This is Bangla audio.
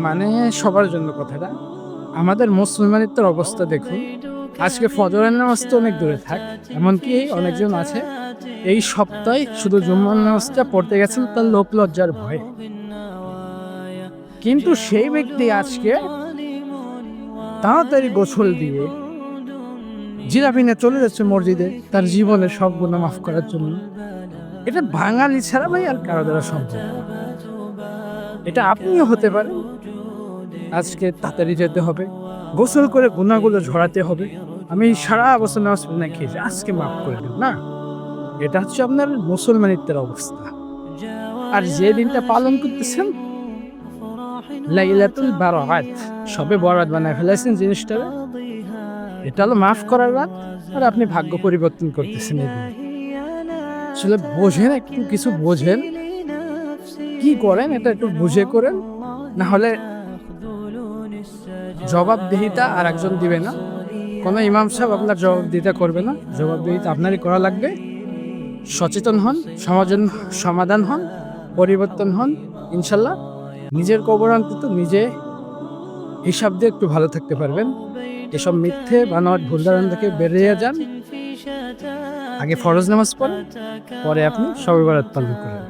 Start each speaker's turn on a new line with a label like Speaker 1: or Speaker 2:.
Speaker 1: মানে সবার জন্য কথাটা। আমাদের মুসলমানিত্বের অবস্থা দেখুন। আজকে ফজরের নামাজ তো অনেক দূরে থাক। এমনকি অনেকজন আছে এই সপ্তাহে শুধু জুম্মার নামাজটা পড়তে গেছেন তার লোক লজ্জার ভয়ে। কিন্তু সেই ব্যক্তি আজকে তাড়াতাড়ি গোসল দিয়ে জিরাফিনে চলে যাচ্ছে মসজিদে তার জীবনের সব গুনাহ মাফ করার জন্য। এটা বাঙালি ছাড়া ভাই আর কারো দ্বারা সম্ভব না। এটা আপনিও হতে পারেন। আজকে তাড়াতাড়ি যেতে হবে, গোসল করে গুনাহগুলো ঝরাতে হবে। আমি সারা বছর নামাজ পড়ি না খেয়েছি, আজকে মাফ করে দিন না। এটা হচ্ছে আপনার মুসলমানিত্বের অবস্থা। আর যে দিনটা পালন করতেছেন লাইলাতুল বারাত, সবে বরাত বানায় ফেলেছেন জিনিসটারে। এটা হলো মাফ করার রাত, আর আপনি ভাগ্য পরিবর্তন করতেছেন এই দিন। আসলে বোঝেন, একটু কিছু বোঝেন, কি করেন এটা একটু বুঝে করেন, না হলে জবাবদিহিতা আর একজন দিবে না। কোনো ইমাম সাহেব আপনার জবাবদিহিতা করবে না, জবাবদিহিতা আপনারই করা লাগবে। সচেতন হন, সমাজের সমাধান হন, পরিবর্তন হন, ইনশাল্লাহ নিজের কবর অন্তত নিজে হিসাব দিয়ে একটু ভালো থাকতে পারবেন। এসব মিথ্যে বানোয়াট ভুল ধারণা থেকে বেরিয়ে যান। আগে ফরজ নামাজ পড়েন, পরে আপনি শবে বরাত পালন করেন।